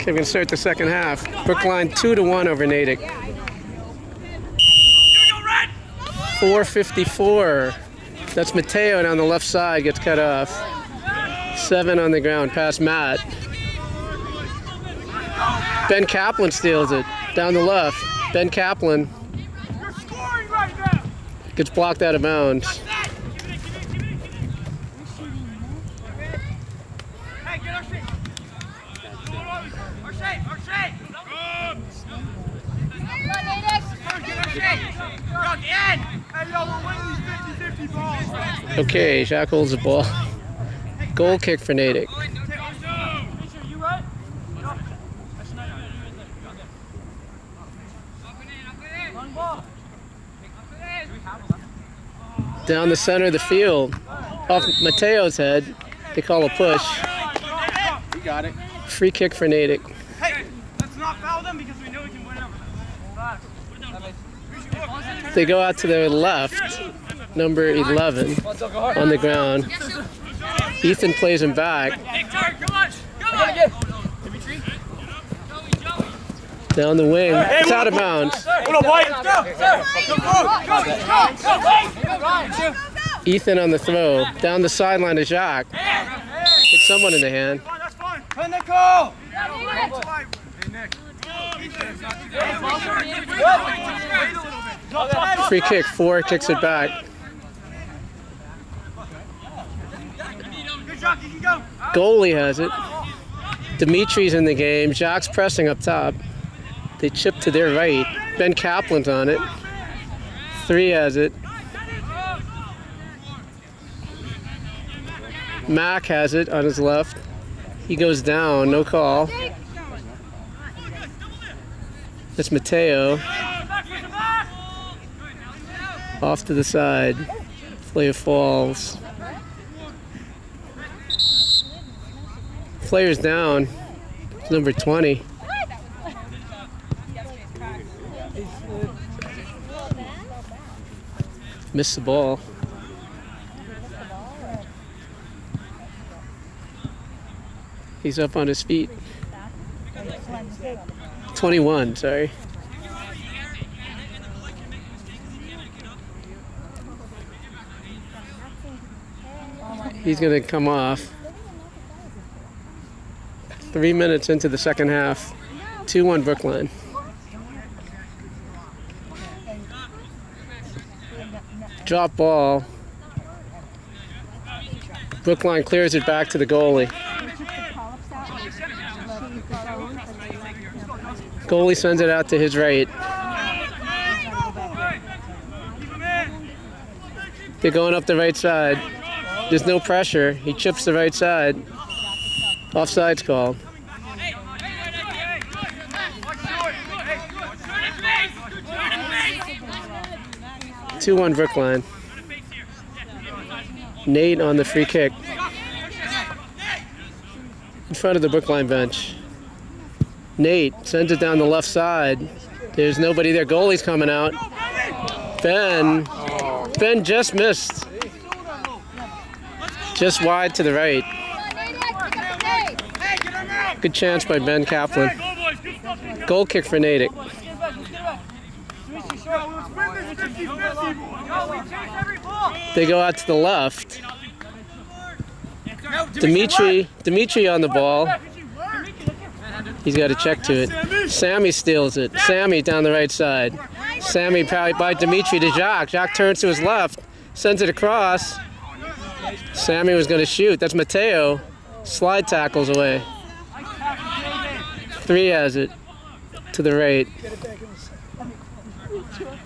Okay, we're going to start the second half. Brookline 2-1 over Natick. 4:54. That's Mateo down the left side, gets cut off. 7 on the ground, past Matt. Ben Kaplan steals it, down the left. Ben Kaplan gets blocked out of bounds. Okay, Jacques holds the ball. Goal kick for Natick. Down the center of the field, off Mateo's head. They call a push. You got it. Free kick for Natick. Hey, let's not foul them because we know we can win over. They go out to their left, number 11, on the ground. Ethan plays him back. Down the wing, it's out of bounds. Ethan on the throw, down the sideline to Jacques. Hit someone in the hand. Free kick, 4 kicks it back. Goalie has it. Dimitri's in the game. Jacques pressing up top. They chip to their right. Ben Kaplan's on it. 3 has it. Mac has it on his left. He goes down, no call. That's Mateo. Off to the side. Player falls. Player's down. Number 20. Missed the ball. He's up on his feet. 21, sorry. He's going to come off. 3 minutes into the second half. 2-1 Brookline. Drop ball. Brookline clears it back to the goalie. Goalie sends it out to his right. They're going up the right side. There's no pressure. He chips the right side. Offside's called. Two-1 Brookline. Nate on the free kick. In front of the Brookline bench. Nate sends it down the left side. There's nobody there. Goalie's coming out. Ben just missed. Just wide to the right. Good chance by Ben Kaplan. Goal kick for Natick. They go out to the left. Dimitri on the ball. He's got to check to it. Sammy steals it. Sammy down the right side. Sammy probably by Dimitri to Jacques. Jacques turns to his left. Sends it across. Sammy was going to shoot. That's Mateo. Slide tackles away. 3 has it. To the right.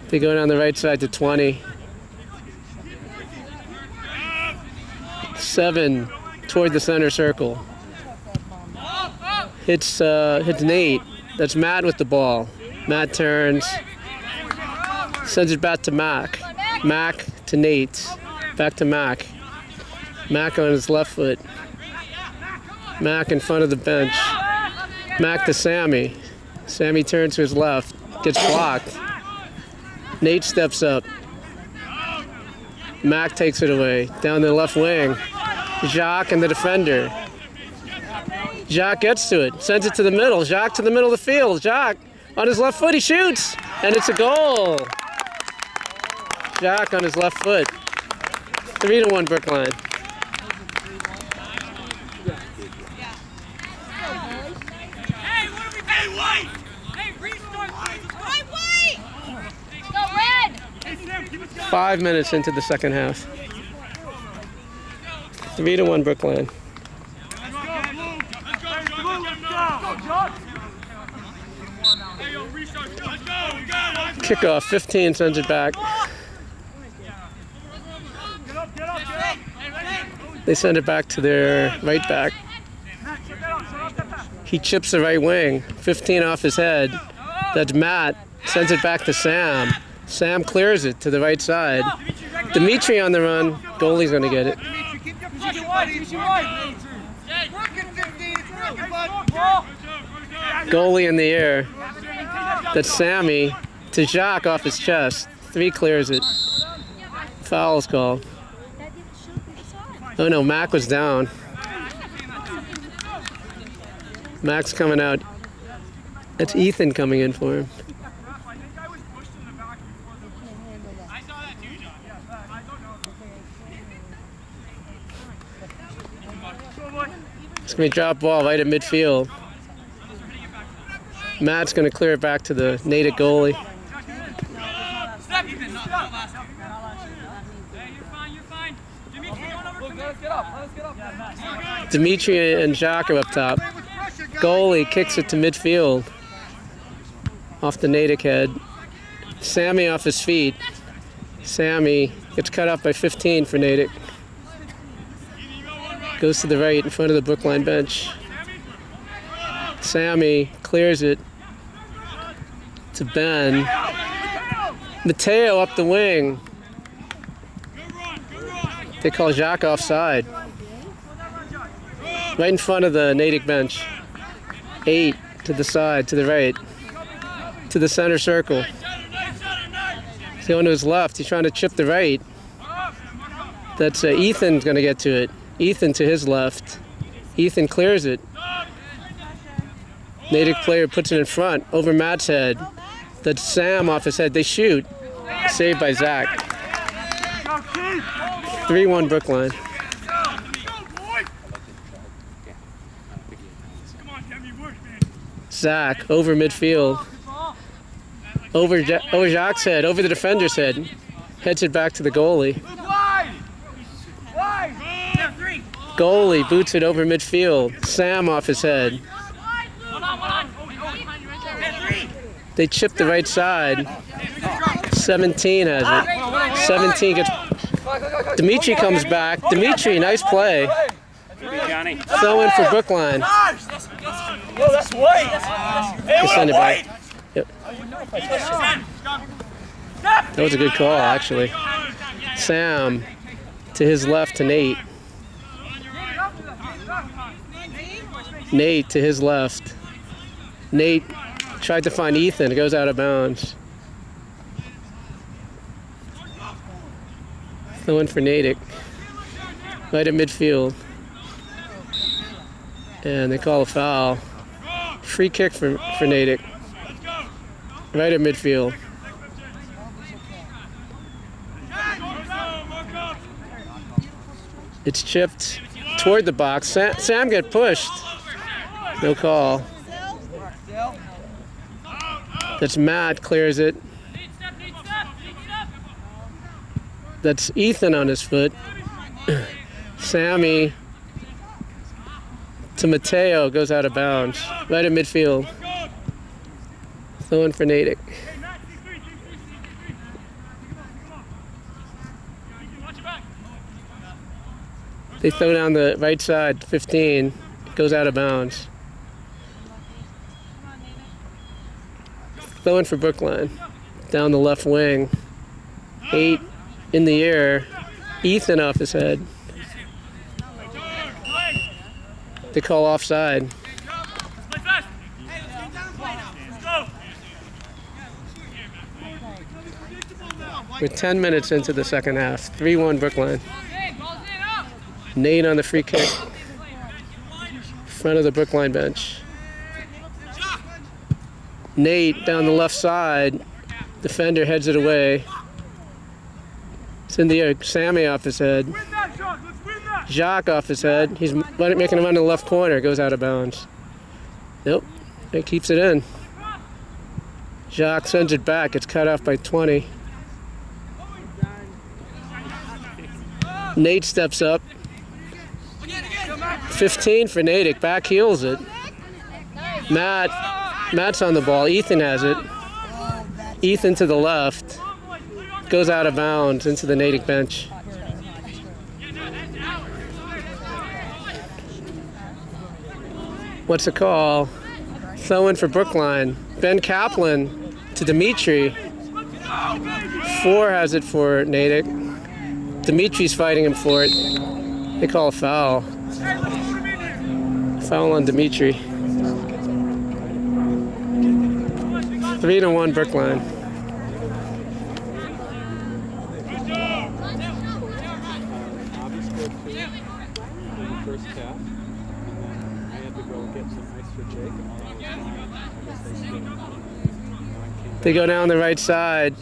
They go down the right side to 20. 7 toward the center circle. Hits Nate. That's Matt with the ball. Matt turns. Sends it back to Mac. Mac to Nate. Back to Mac. Mac on his left foot. Mac in front of the bench. Mac to Sammy. Sammy turns to his left. Gets blocked. Nate steps up. Mac takes it away. Down the left wing. Jacques and the defender. Jacques gets to it, sends it to the middle. Jacques to the middle of the field. Jacques on his left foot, he shoots, and it's a goal. Jacques on his left foot. 3-1 Brookline. Hey, what are we doing? Hey, White! Hey, restart! White! Go red! Hey, Sam, keep us going. 5 minutes into the second half. 3-1 Brookline. Kickoff, 15 sends it back. They send it back to their right back. He chips the right wing, 15 off his head. That's Matt, sends it back to Sam. Sam clears it to the right side. Dimitri on the run, goalie's gonna get it. Goalie in the air. That's Sammy to Jacques off his chest. 3 clears it. Foul's called. Oh no, Mac was down. Mac's coming out. That's Ethan coming in for him. It's going to be a drop ball right at midfield. Matt's going to clear it back to the Natick goalie. Dimitri and Jacques are up top. Goalie kicks it to midfield. Off the Natick head. Sammy off his feet. Sammy gets cut off by 15 for Natick. Goes to the right in front of the Brookline bench. Sammy clears it to Ben. Mateo up the wing. They call Jacques offside. Right in front of the Natick bench. 8 to the side, to the right. To the center circle. He's going to his left. He's trying to chip the right. That's Ethan's going to get to it. Ethan to his left. Ethan clears it. Natick player puts it in front, over Matt's head. That's Sam off his head. They shoot. Saved by Zach. 3-1 Brookline. Zach over midfield. Over Jacques' head, over the defender's head. Heads it back to the goalie. Goalie boots it over midfield. Sam off his head. They chip the right side. 17 has it. 17 gets... Dimitri comes back. Dimitri, nice play. Throw in for Brookline. Whoa, that's White. They send it back. Yep. That was a good call, actually. Sam to his left to Nate. Nate to his left. Nate tried to find Ethan. It goes out of bounds. The one for Natick. Right at midfield. And they call a foul. Free kick for Natick. Right at midfield. It's chipped toward the box. Sam get pushed. No call. That's Matt, clears it. That's Ethan on his foot. Sammy to Mateo, goes out of bounds. Right at midfield. Throwing for Natick. They throw down the right side, 15. Goes out of bounds. Throwing for Brookline. Down the left wing. 8 in the air. Ethan off his head. They call offside. We're 10 minutes into the second half. 3-1 Brookline. Nate on the free kick. front of the Brookline bench. Nate down the left side. Defender heads it away. It's in the air. Sammy off his head. Jacques off his head. He's making a run to the left corner. Goes out of bounds. Nope. It keeps it in. Jacques sends it back. It's cut off by 20. Nate steps up. 15 for Natick. Back heels it. Matt's on the ball. Ethan has it. Ethan to the left. Goes out of bounds into the Natick bench. What's the call? Throw-in for Brookline. Ben Kaplan to Dimitri. 4 has it for Natick. Dimitri's fighting him for it. They call a foul. Foul on Dimitri. 3-1 Brookline. First half, and then I had to go get some ice for Jake. They go down the right side.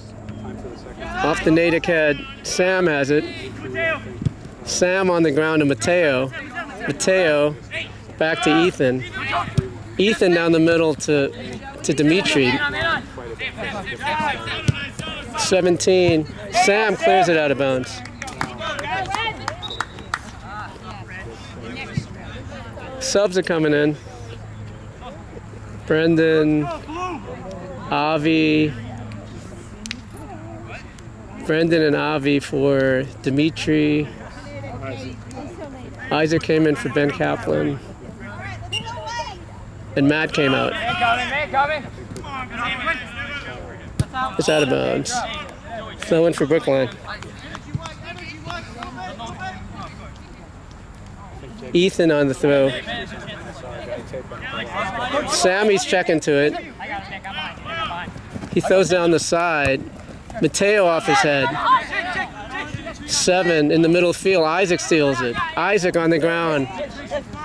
Off the Natick head. Sam has it. Sam on the ground to Mateo. Mateo back to Ethan. Ethan down the middle to Dimitri. 17. Sam clears it out of bounds. Subs are coming in. Brendan, Avi. Brendan and Avi for Dimitri. Isaac came in for Ben Kaplan. And Matt came out. It's out of bounds. Throw in for Brookline. Ethan on the throw. Sammy's checking to it. He throws down the side. Mateo off his head. 7 in the middle field. Isaac steals it. Isaac on the ground.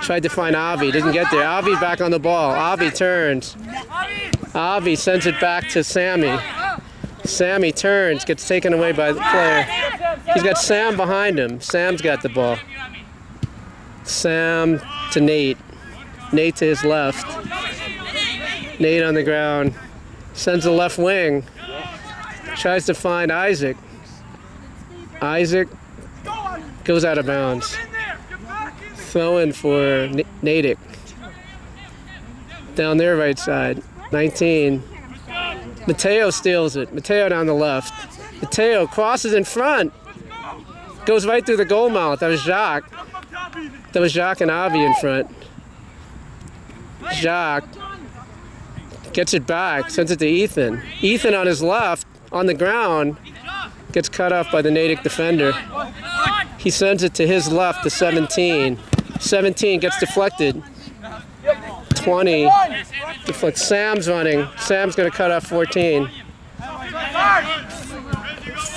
Tried to find Avi. Didn't get there. Avi back on the ball. Avi turns. Avi sends it back to Sammy. Sammy turns. Gets taken away by the player. He's got Sam behind him. Sam's got the ball. Sam to Nate. Nate to his left. Nate on the ground. Sends the left wing. Tries to find Isaac. Isaac goes out of bounds. Throw in for Natick. Down their right side. 19. Mateo steals it. Mateo down the left. Mateo crosses in front. Goes right through the goal mouth. That was Jacques. That was Jacques and Avi in front. Jacques gets it back, sends it to Ethan. Ethan on his left, on the ground, gets cut off by the Natick defender. He sends it to his left to 17. 17 gets deflected. 20 deflects. Sam's running. Sam's going to cut off 14.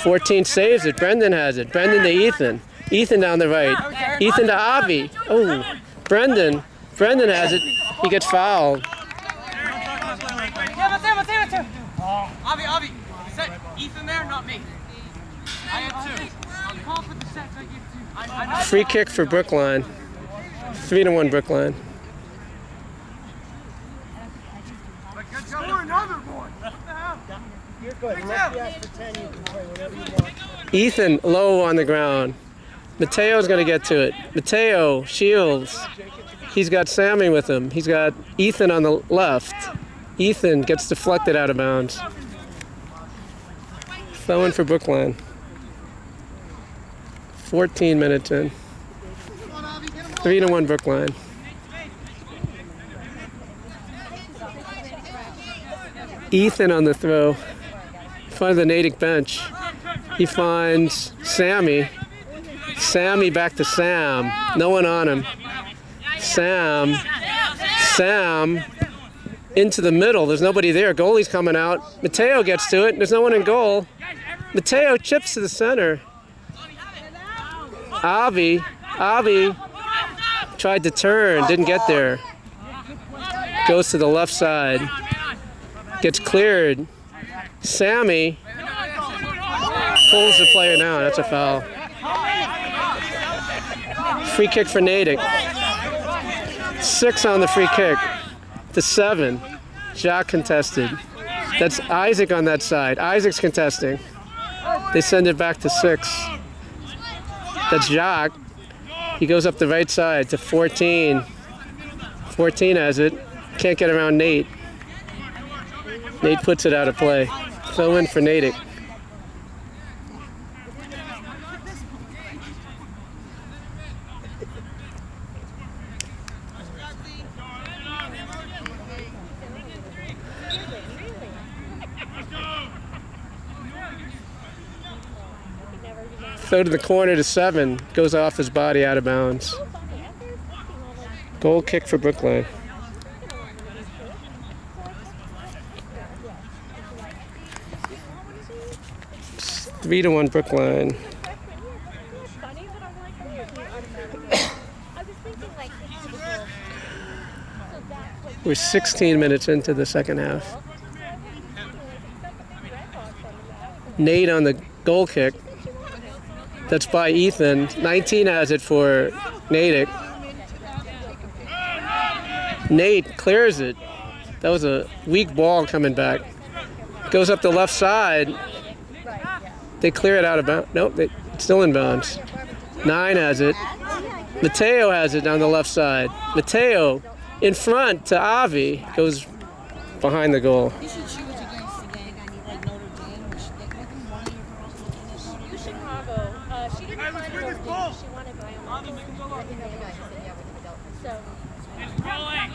14 saves it. Brendan has it. Brendan to Ethan. Ethan down the right. Ethan to Avi. Oh, Brendan. Brendan has it. He gets fouled. Avi, set Ethan there, not me. I have 2. I'll call for the sets, I get 2. Free kick for Brookline. 3-1 Brookline. Ethan low on the ground. Mateo's going to get to it. Mateo shields. He's got Sammy with him. He's got Ethan on the left. Ethan gets deflected out of bounds. Throw in for Brookline. 14 minutes in. 3-1 Brookline. Ethan on the throw. In front of the Natick bench. He finds Sammy. Sammy back to Sam. No one on him. Sam into the middle. There's nobody there. Goalie's coming out. Mateo gets to it. There's no one in goal. Mateo chips to the center. Avi tried to turn. Didn't get there. goes to the left side. Gets cleared. Sammy pulls the player down. That's a foul. Free kick for Natick. 6 on the free kick to 7. Jacques contested. That's Isaac on that side. Isaac's contesting. They send it back to 6. That's Jacques. He goes up the right side to 14. 14 has it. Can't get around Nate. Nate puts it out of play. Throw in for Natick. Throw to the corner to 7. Goes off his body out of bounds. Goal kick for Brookline. 3-1 Brookline. We're 16 minutes into the second half. Nate on the goal kick. That's by Ethan. 19 has it for Natick. Nate clears it. That was a weak ball coming back. Goes up the left side. They clear it out of bounds. Nope, it's still in bounds. 9 has it. Mateo has it down the left side. Mateo in front to Avi. Goes behind the goal.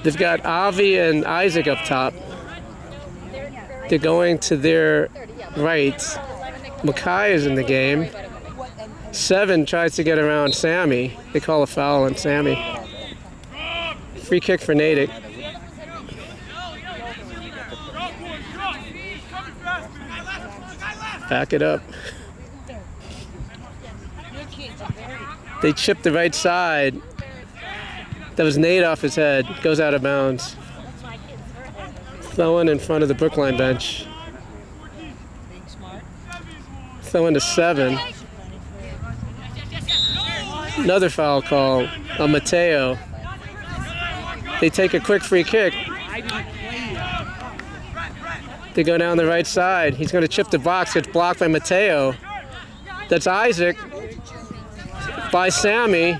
They've got Avi and Isaac up top. They're going to their right. Mackay is in the game. 7 tries to get around Sammy. They call a foul on Sammy. Free kick for Natick. Back it up. They chip the right side. That was Nate off his head. Goes out of bounds. Throwing in front of the Brookline bench. Throwing to 7. Another foul call on Mateo. They take a quick free kick. They go down the right side. He's going to chip the box. Gets blocked by Mateo. That's Isaac. By Sammy.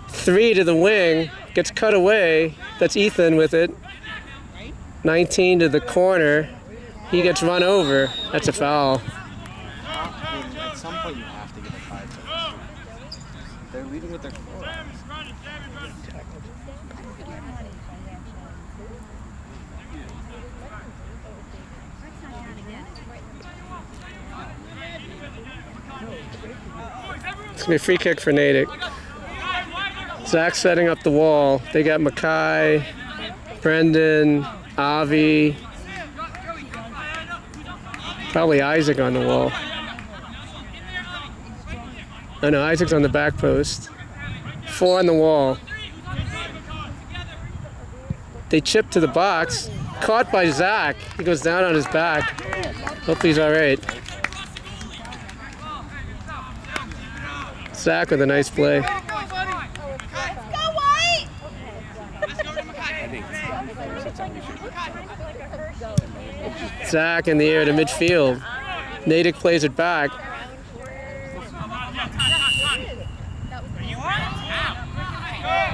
3 to the wing. Gets cut away. That's Ethan with it. 19 to the corner. He gets run over. That's a foul. At some point you have to give a 5 to them. They're leading with their forearms. It's going to be a free kick for Natick. Zach's setting up the wall. They got Mackay, Brendan, Avi, probably Isaac on the wall. Oh no, Isaac's on the back post. 4 on the wall. They chip to the box. Caught by Zach. He goes down on his back. Hope he's all right. Zach with a nice play. Zach in the air to midfield. Natick plays it back.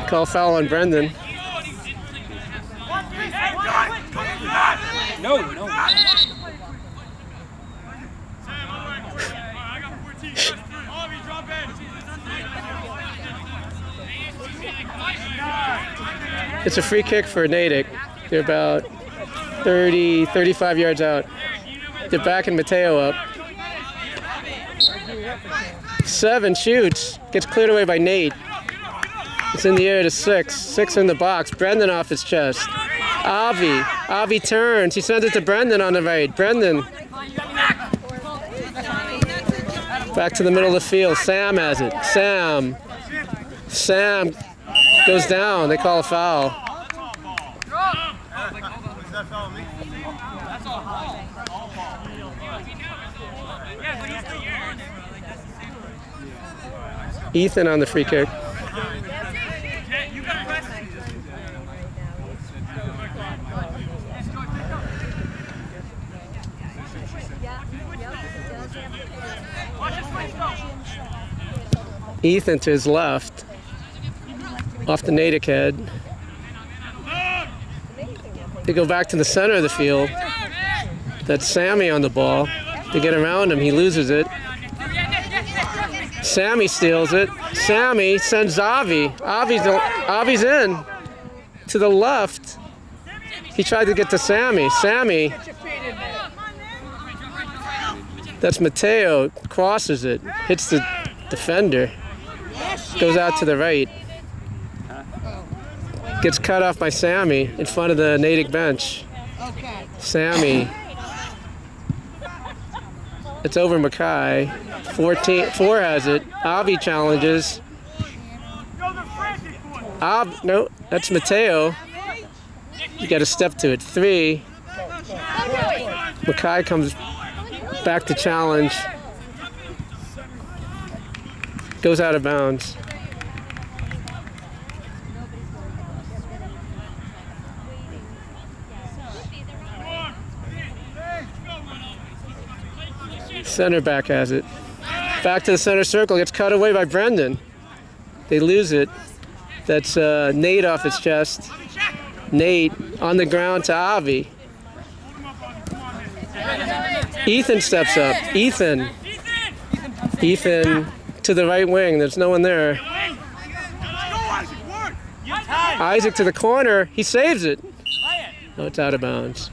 Call foul on Brendan. No. It's a free kick for Natick. They're about 30, 35 yards out. They're backing Mateo up. 7 shoots. Gets cleared away by Nate. It's in the air to 6. 6 in the box. Brendan off his chest. Avi turns. He sends it to Brendan on the right. Brendan. Back to the middle of the field. Sam has it. Sam goes down. They call a foul. Ethan on the free kick. Ethan to his left, off the Natick head. They go back to the center of the field. That's Sammy on the ball. They get around him, he loses it. Sammy steals it. Sammy sends Avi. Avi's in. To the left. He tried to get to Sammy. Sammy. That's Mateo. Crosses it. Hits the defender. Goes out to the right. Gets cut off by Sammy in front of the Natick bench. Sammy. It's over Mackay. 4 has it. Avi challenges. No, that's Mateo. You got to step to it. 3. Mackay comes back to challenge. Goes out of bounds. Center back has it. Back to the center circle. Gets cut away by Brendan. They lose it. That's Nate off his chest. Nate on the ground to Avi. Ethan steps up. Ethan to the right wing. There's no one there. Isaac to the corner. He saves it. No, it's out of bounds.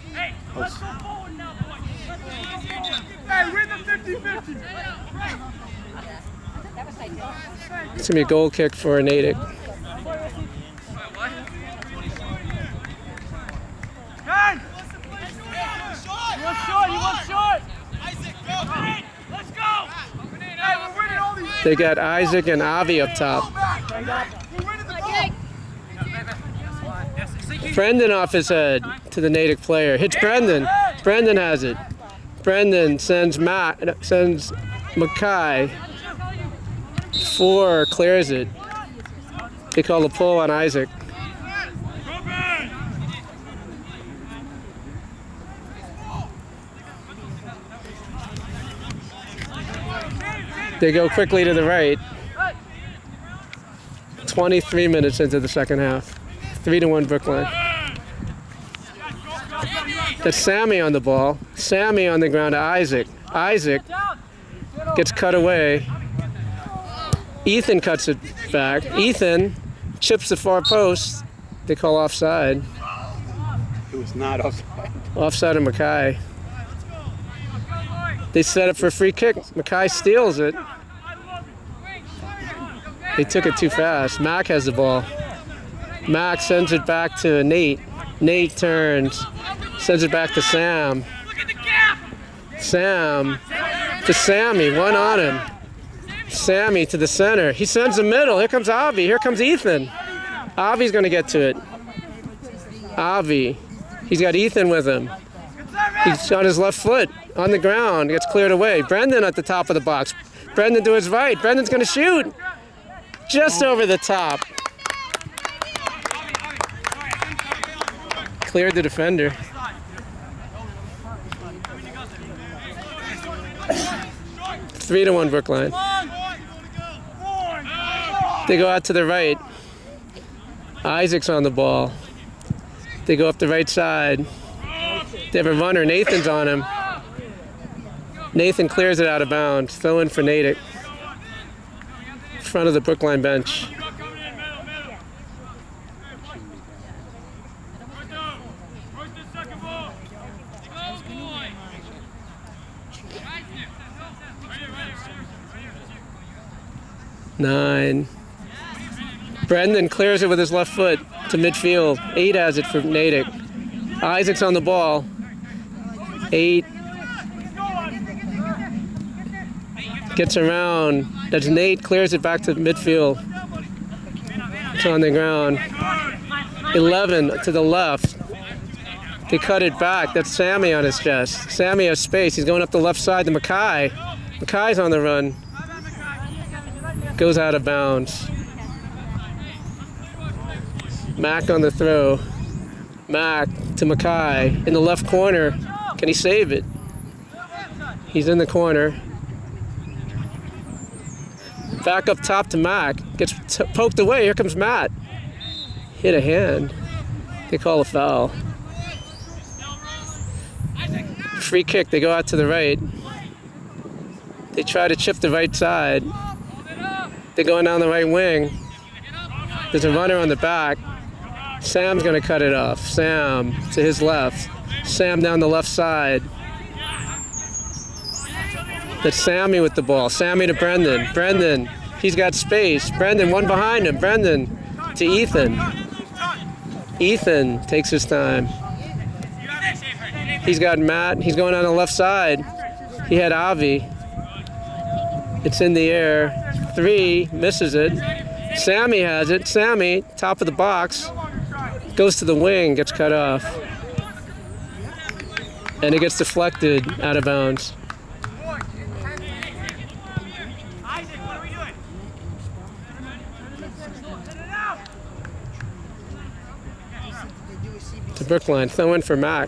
It's going to be a goal kick for Natick. They got Isaac and Avi up top. Brendan off his head to the Natick player. Hits Brendan. Brendan has it. Brendan sends Mackay. 4 clears it. They call a pull on Isaac. They go quickly to the right. 23 minutes into the second half. 3-1 Brookline. That's Sammy on the ball. Sammy on the ground to Isaac. Isaac gets cut away. Ethan cuts it back. Ethan chips the far post. They call offside. It was not offside. Offside of Mackay. They set up for a free kick. Mackay steals it. They took it too fast. Mac has the ball. Mac sends it back to Nate. Nate turns. Sends it back to Sam. Sam to Sammy. One on him. Sammy to the center. He sends the middle. Here comes Avi. Here comes Ethan. Avi's going to get to it. Avi. He's got Ethan with him. He's on his left foot. On the ground. Gets cleared away. Brendan at the top of the box. Brendan to his right. Brendan's going to shoot. Just over the top. Cleared the defender. Three to 1 Brookline. They go out to the right. Isaac's on the ball. They go up the right side. They have a runner. Nathan's on him. Nathan clears it out of bounds. Throw in for Natick. Front of the Brookline bench. Nine. Brendan clears it with his left foot to midfield. 8 has it for Natick. Isaac's on the ball. 8. Gets around. That's Nate. Clears it back to midfield. It's on the ground. 11 to the left. They cut it back. That's Sammy on his chest. Sammy has space. He's going up the left side to Mackay. Mackay's on the run. Goes out of bounds. Mack on the throw. Mack to Mackay in the left corner. Can he save it? He's in the corner. Back up top to Mack. Gets poked away. Here comes Matt. Hit a hand. They call a foul. Free kick. They go out to the right. They try to chip the right side. They're going down the right wing. There's a runner on the back. Sam's going to cut it off. Sam to his left. Sam down the left side. That's Sammy with the ball. Sammy to Brendan. Brendan, he's got space. Brendan, one behind him. Brendan to Ethan. Ethan takes his time. He's got Matt. He's going on the left side. He had Avi. It's in the air. 3, misses it. Sammy has it. Sammy, top of the box, goes to the wing, gets cut off. And it gets deflected out of bounds. To Brookline, throw in for Mac.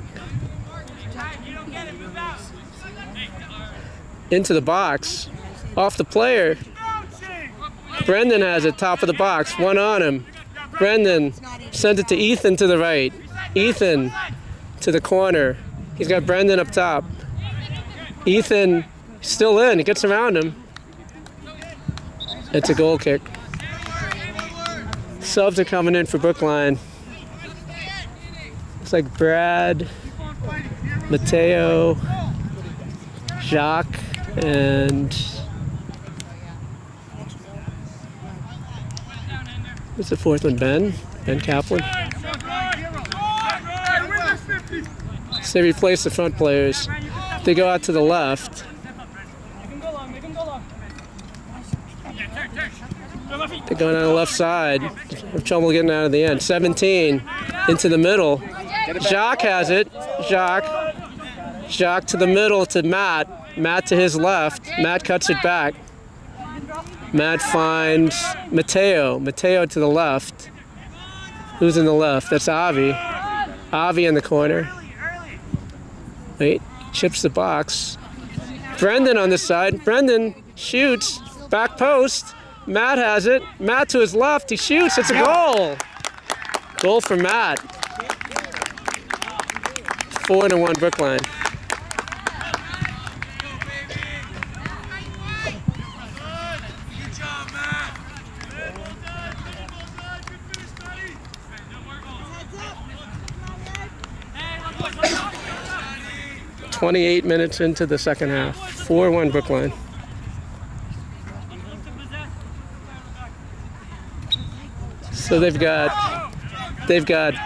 Into the box, off the player. Brendan has it, top of the box, one on him. Brendan sends it to Ethan to the right. Ethan to the corner. He's got Brendan up top. Ethan still in, he gets around him. It's a goal kick. Subs are coming in for Brookline. It's like Brad, Mateo, Jacques, and what's the fourth one? Ben Kaplan. So they replace the front players. They go out to the left. They're going on the left side. Have trouble getting out of the end. 17 into the middle. Jacques has it. Jacques to the middle to Matt. Matt to his left. Matt cuts it back. Matt finds Mateo. Mateo to the left. Who's in the left? That's Avi. Avi in the corner. Wait, chips the box. Brendan on this side. Brendan shoots. Back post. Matt has it. Matt to his left. He shoots. It's a goal. Goal for Matt. 4-1 Brookline. Good job, Matt. 28 minutes into the second half. 4-1 Brookline. So they've got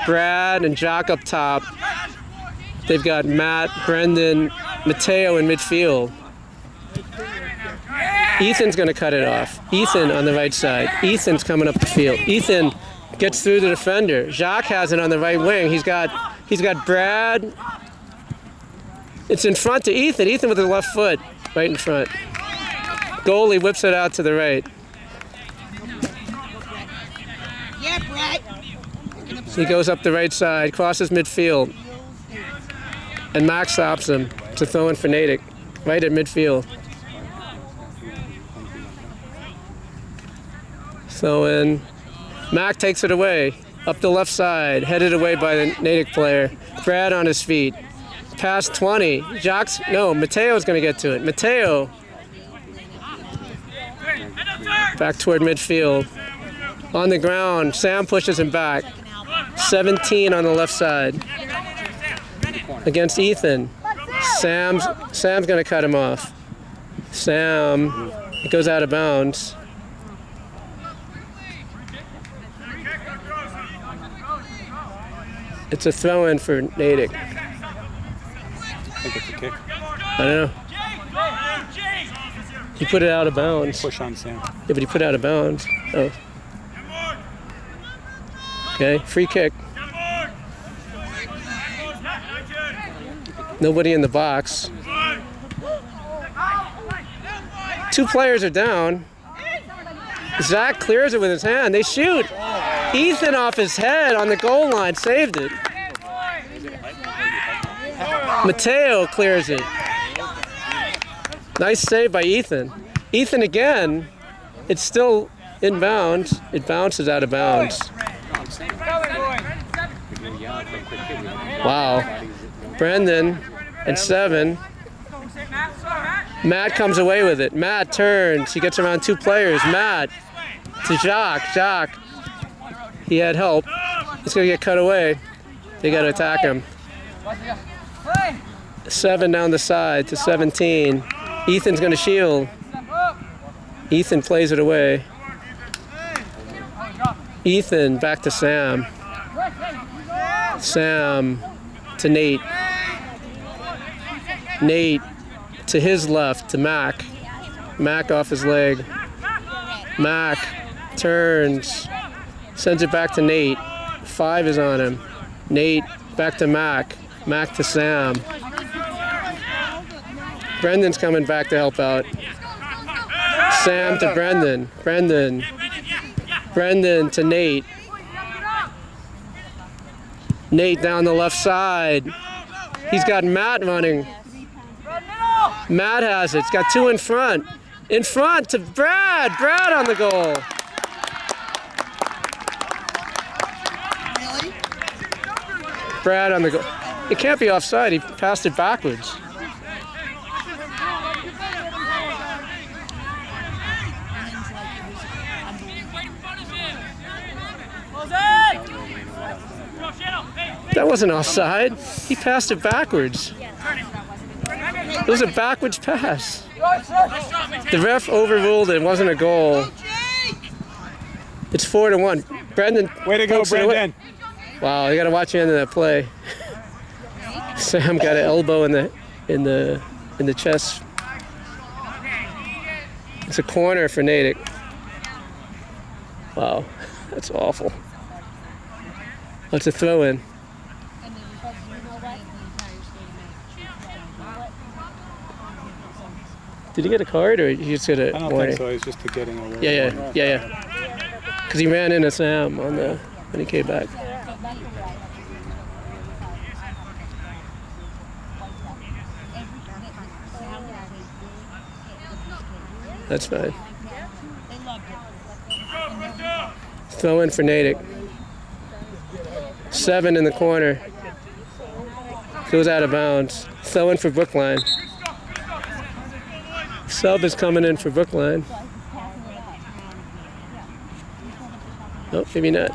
Brad and Jacques up top. They've got Matt, Brendan, Mateo in midfield. Ethan's going to cut it off. Ethan on the right side. Ethan's coming up the field. Ethan gets through the defender. Jacques has it on the right wing. He's got Brad. It's in front to Ethan. Ethan with the left foot right in front. Goalie whips it out to the right. Yeah, Brad. He goes up the right side, crosses midfield. And Max stops him to throw in for Natick, right at midfield. So in, Mac takes it away, up the left side, headed away by the Natick player. Brad on his feet. Past 20. Mateo's going to get to it. Mateo. Back toward midfield. On the ground, Sam pushes him back. 17 on the left side. Against Ethan. Sam's going to cut him off. Sam, it goes out of bounds. It's a throw-in for Natick. I think it's a kick. I don't know. He put it out of bounds. Push on Sam. Yeah, but he put it out of bounds. Oh. Okay, free kick. Nobody in the box. 2 players are down. Jacques clears it with his hand. They shoot. Ethan off his head on the goal line. Saved it. Mateo clears it. Nice save by Ethan. Ethan again. It's still inbounds. It bounces out of bounds. Wow. Brendan and 7. Matt comes away with it. Matt turns. He gets around 2 players. Matt to Jacques. Jacques. He had help. He's going to get cut away. They got to attack him. 7 down the side to 17. Ethan's going to shield. Ethan plays it away. Ethan back to Sam. Sam to Nate. Nate to his left to Mac. Mac off his leg. Mac turns. Sends it back to Nate. 5 is on him. Nate back to Mac. Mac to Sam. Brendan's coming back to help out. Sam to Brendan. Brendan. Brendan to Nate. Nate down the left side. He's got Matt running. Matt has it. He's got 2 in front. In front to Brad. Brad on the goal. Brad on the goal. It can't be offside. He passed it backwards. That wasn't offside. He passed it backwards. It was a backwards pass. The ref overruled it. It wasn't a goal. It's 4-1. Brendan. Way to go, Brendan. Wow, you got to watch the end of that play. Sam got an elbow in the chest. It's a corner for Natick. Wow, that's awful. That's a throw in. Did he get a card or he just got a warning? I don't think so. He's just getting a warning. Yeah. Because he ran into Sam on when he came back. That's fine. Throw in for Natick. 7 in the corner. Goes out of bounds. Throw in for Brookline. Sub is coming in for Brookline. Oh, maybe not.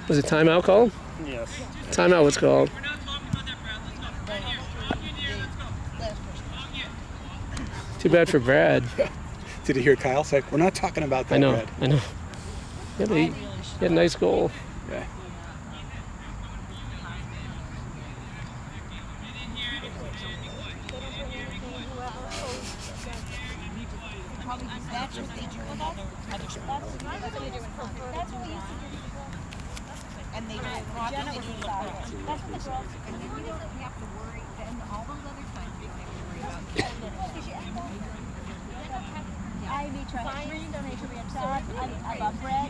Was it timeout called? Yes. Timeout was called. Too bad for Brad. Did you hear Kyle say, we're not talking about that, Brad? I know. Yeah, but he had a nice goal. Yeah. And they do it rock and they do it rock. That's what the girls do. And then we don't have to worry. Then all those other times we have to worry about. I may try to donate to the upside. I love bread.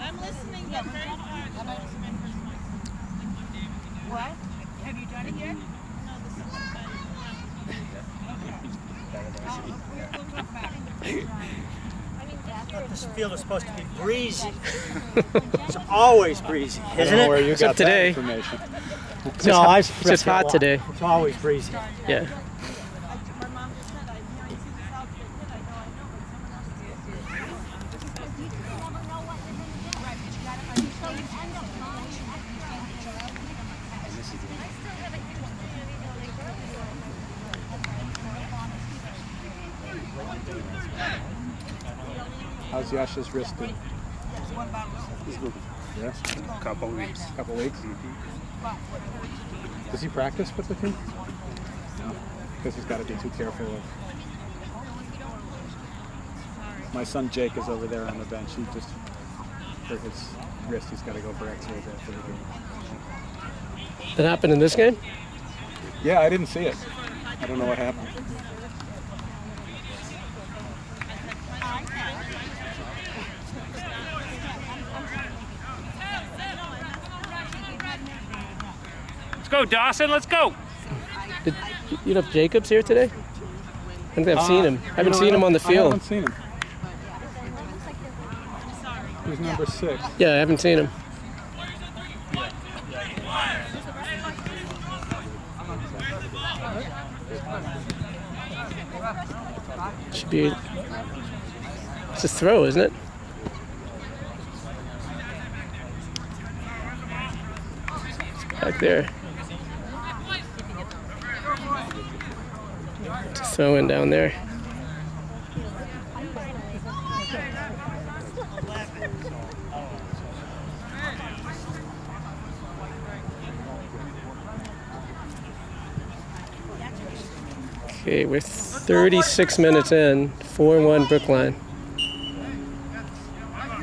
I'm listening. What? Have you done it yet? No, this is This field is supposed to be breezy. It's always breezy, isn't it? Where you Except got that today. information. It's just hot today. It's always breezy. Yeah. How's Yasha's wrist doing? He's moving. Yes? Couple weeks. Couple weeks? Does he practice with the team? No. Because he's got to be too careful of My son Jake is over there on the bench. He just hurt his wrist. He's got to go for X-rays after the game. That happened in this game? Yeah, I didn't see it. I don't know what happened. Let's go, Dawson. Let's go. Did you know if Jacob's here today? I don't think I've seen him. I haven't seen him on the I field. haven't seen him. He's number 6. Yeah, I haven't seen him. Should be. It's a throw, isn't it? It's back there. It's a throw in down there. Okay, we're 36 minutes in, 4-1 Brookline.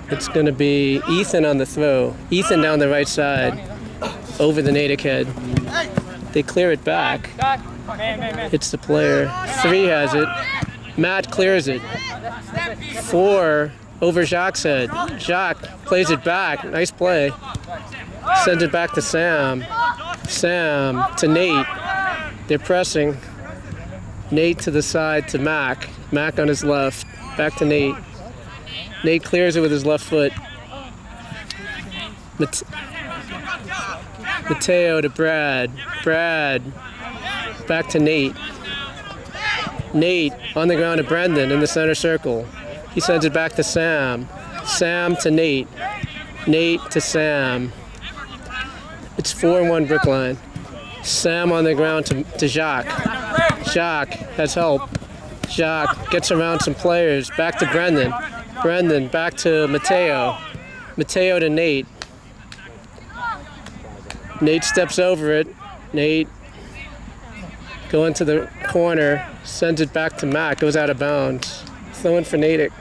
It's going to be Ethan on the throw. Ethan down the right side, over the Natick head. They clear it back. It's the player. 3 has it. Matt clears it. 4 over Jacques' head. Jacques plays it back. Nice play. Sends it back to Sam. Sam to Nate. They're pressing. Nate to the side to Mac. Mac on his left. Back to Nate. Nate clears it with his left foot. Mateo to Brad. Brad back to Nate. Nate on the ground to Brendan in the center circle. He sends it back to Sam. Sam to Nate. Nate to Sam. It's 4-1 Brookline. Sam on the ground to Jacques. Jacques has help. Jacques gets around some players. Back to Brendan. Brendan back to Mateo. Mateo to Nate. Nate steps over it. Nate going to the corner. Sends it back to Mac. Goes out of bounds. Throwing for Natick.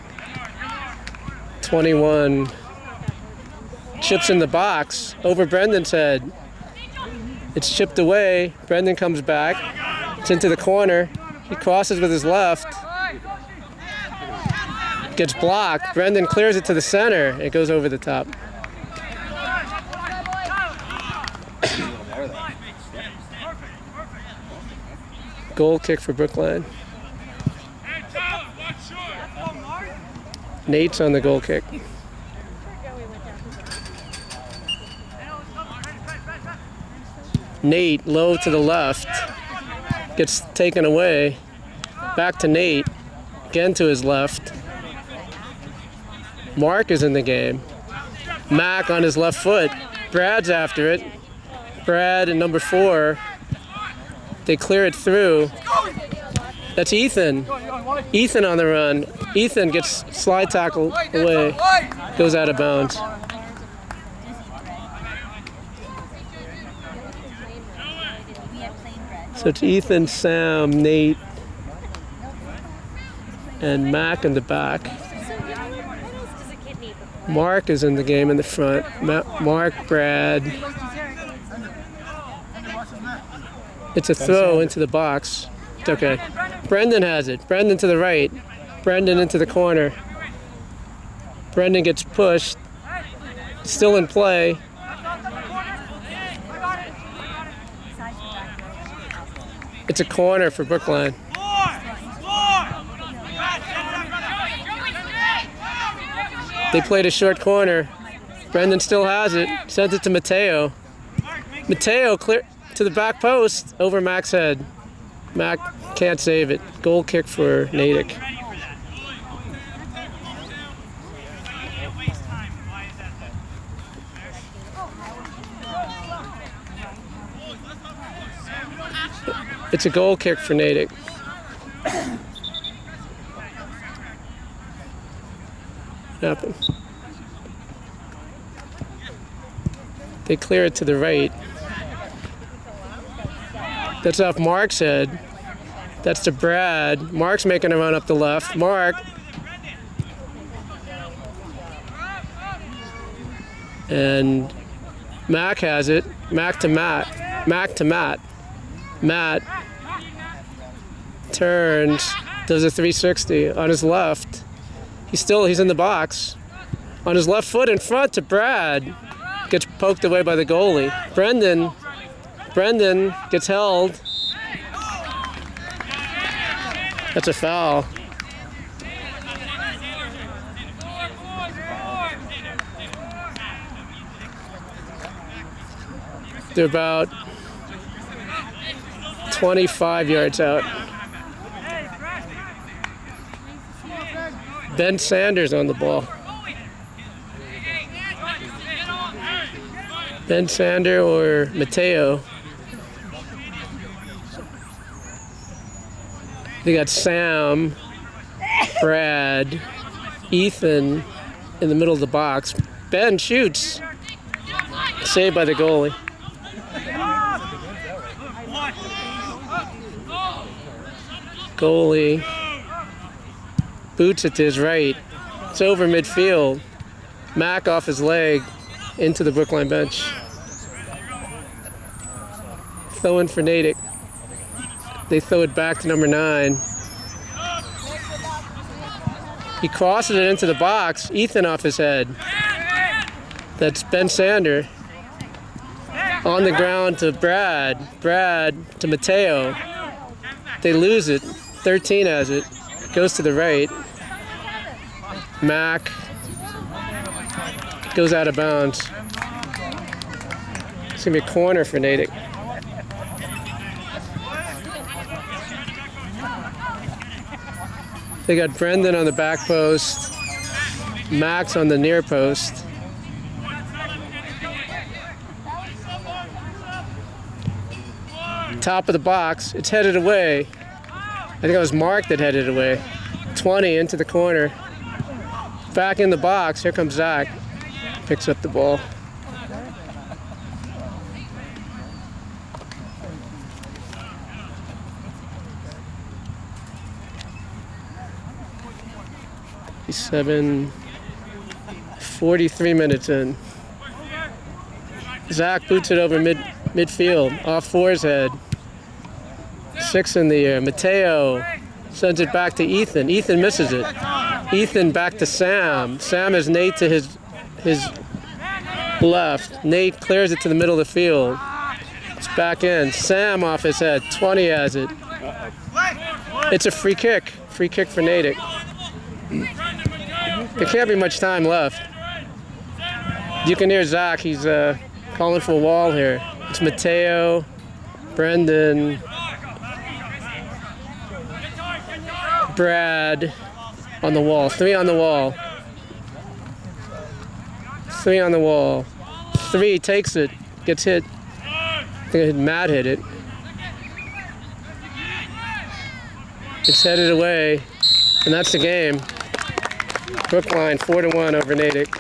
21. Chips in the box. Over Brendan's head. It's chipped away. Brendan comes back. It's into the corner. He crosses with his left. Gets blocked. Brendan clears it to the center. It goes over the top. Goal kick for Brookline. Nate's on the goal kick. Nate low to the left. Gets taken away. Back to Nate. Again to his left. Mark is in the game. Mac on his left foot. Brad's after it. Brad and number 4. They clear it through. That's Ethan. Ethan on the run. Ethan gets slide tackle away. Goes out of bounds. So it's Ethan, Sam, Nate, and Mac in the back. Mark is in the game in the front. Mark, Brad. It's a throw into the box. It's okay. Brendan has it. Brendan to the right. Brendan into the corner. Brendan gets pushed. Still in play. It's a corner for Brookline. They played a short corner. Brendan still has it. Sends it to Mateo. Mateo clear to the back post over Mac's head. Mac can't save it. Goal kick for Natick. It's a goal kick for Natick. What happened? They clear it to the right. That's off Mark's head. That's to Brad. Mark's making a run up the left. Mark And Mac has it. Mac to Matt. Mac to Matt. Matt turns, does a 360 on his left. He's in the box. On his left foot in front to Brad. Gets poked away by the goalie. Brendan gets held. That's a foul. They're about 25 yards out. Ben Sanders on the ball. Ben Sander or Mateo. They got Sam, Brad, Ethan in the middle of the box. Ben shoots. Saved by the goalie. Goalie boots it to his right. It's over midfield. Mac off his leg into the Brookline bench. Throw in for Natick. They throw it back to number 9. He crosses it into the box. Ethan off his head. That's Ben Sander. On the ground to Brad. Brad to Mateo. They lose it. 13 has it. Goes to the right. Mac goes out of bounds. It's going to be a corner for Natick. They got Brendan on the back post. Max on the near post. Top of the box. It's headed away. I think it was Mark that headed away. 20 into the corner. Back in the box. Here comes Zach. Picks up the ball. He's 43 minutes in. Zach boots it over midfield. Off Four's head. 6 in the air. Mateo sends it back to Ethan. Ethan misses it. Ethan back to Sam. Sam has Nate to his left. Nate clears it to the middle of the field. It's back in. Sam off his head. 20 has it. It's a free kick. Free kick for Natick. There can't be much time left. You can hear Zach. He's calling for a wall here. It's Mateo, Brendan, Brad on the wall. 3 on the wall. 3 on the wall. 3 takes it. Gets hit. I think Matt hit it. It's headed away. And that's the game. Brookline 4-1 over Natick.